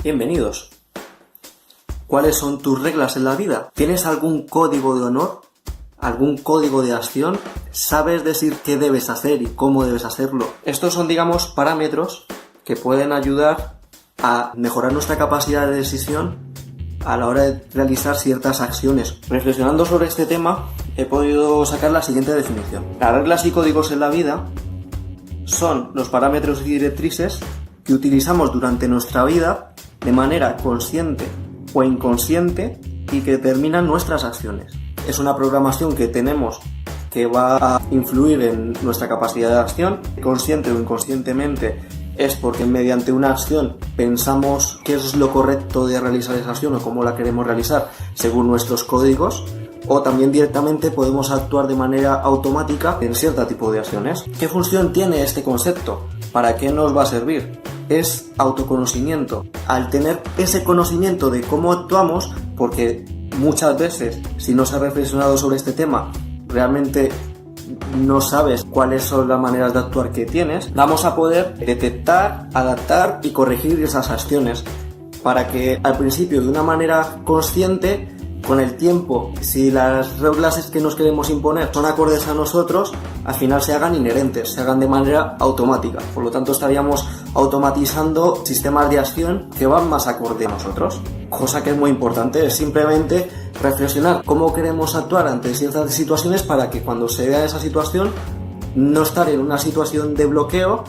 Bienvenidos. ¿Cuáles son tus reglas en la vida? ¿Tienes algún código de honor? ¿Algún código de acción? ¿Sabes decir qué debes hacer y cómo debes hacerlo? Estos son, digamos, parámetros que pueden ayudar a mejorar nuestra capacidad de decisión a la hora de realizar ciertas acciones. Reflexionando sobre este tema, he podido sacar la siguiente definición. Las reglas y códigos en la vida son los parámetros y directrices que utilizamos durante nuestra vida de manera consciente o inconsciente y que determinan nuestras acciones. Es una programación que tenemos que va a influir en nuestra capacidad de acción, consciente o inconscientemente. Es porque mediante una acción pensamos qué es lo correcto de realizar esa acción o cómo la queremos realizar según nuestros códigos, o también directamente podemos actuar de manera automática en cierto tipo de acciones. ¿Qué función tiene este concepto? ¿Para qué nos va a servir? Es autoconocimiento. Al tener ese conocimiento de cómo actuamos, porque muchas veces, si no se ha reflexionado sobre este tema, realmente no sabes cuáles son las maneras de actuar que tienes, vamos a poder detectar, adaptar y corregir esas acciones para que al principio de una manera consciente, con el tiempo, si las reglas que nos queremos imponer son acordes a nosotros, al final se hagan inherentes, se hagan de manera automática. Por lo tanto, estaríamos automatizando sistemas de acción que van más acorde a nosotros. Cosa que es muy importante, es simplemente reflexionar cómo queremos actuar ante ciertas situaciones para que cuando se vea esa situación no estar en una situación de bloqueo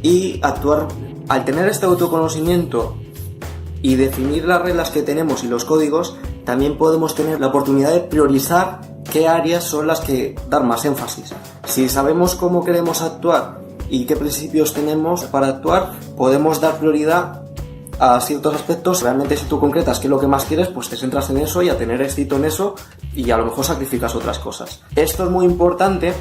y actuar. Al tener este autoconocimiento y definir las reglas que tenemos y los códigos, también podemos tener la oportunidad de priorizar qué áreas son las que dar más énfasis. Si sabemos cómo queremos actuar y qué principios tenemos para actuar, podemos dar prioridad a ciertos aspectos. Realmente, si tú concretas qué es lo que más quieres, pues te centras en eso y a tener éxito en eso, y a lo mejor sacrificas otras cosas. Esto es muy importante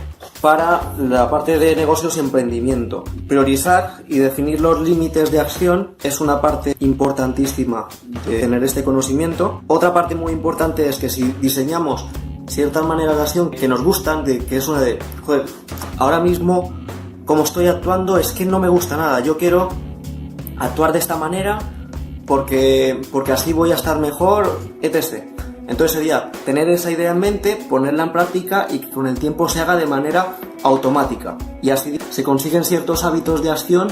para la parte de negocios y emprendimiento. Priorizar y definir los límites de acción es una parte importantísima de tener este conocimiento. Otra parte muy importante es que si diseñamos ciertas maneras de acción que nos gustan, que es una de, joder, ahora mismo como estoy actuando es que no me gusta nada, yo quiero actuar de esta manera porque así voy a estar mejor, etc. Entonces sería tener esa idea en mente, ponerla en práctica y que con el tiempo se haga de manera automática. Y así se consiguen ciertos hábitos de acción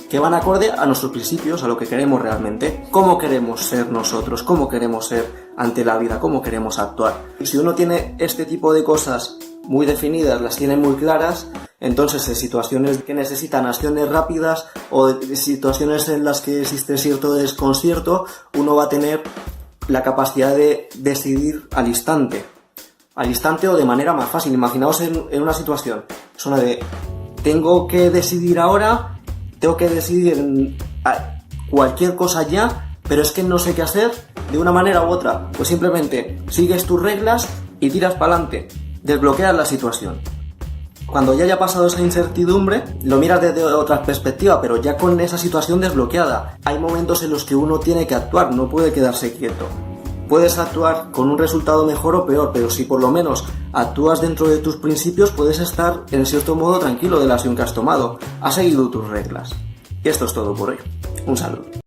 que van acorde a nuestros principios, a lo que queremos realmente. ¿Cómo queremos ser nosotros? ¿Cómo queremos ser ante la vida? ¿Cómo queremos actuar? Si uno tiene este tipo de cosas muy definidas, las tiene muy claras, entonces en situaciones que necesitan acciones rápidas o situaciones en las que existe cierto desconcierto, uno va a tener la capacidad de decidir al instante o de manera más fácil. Imaginaos en una situación, es una de tengo que decidir ahora, tengo que decidir cualquier cosa ya, pero es que no sé qué hacer de una manera u otra. Pues simplemente sigues tus reglas y tiras para adelante, desbloqueas la situación. Cuando ya haya pasado esa incertidumbre, lo miras desde otra perspectiva, pero ya con esa situación desbloqueada. Hay momentos en los que uno tiene que actuar, no puede quedarse quieto. Puedes actuar con un resultado mejor o peor, pero si por lo menos actúas dentro de tus principios, puedes estar en cierto modo tranquilo de la acción que has tomado. Has seguido tus reglas. Y esto es todo por hoy. Un saludo.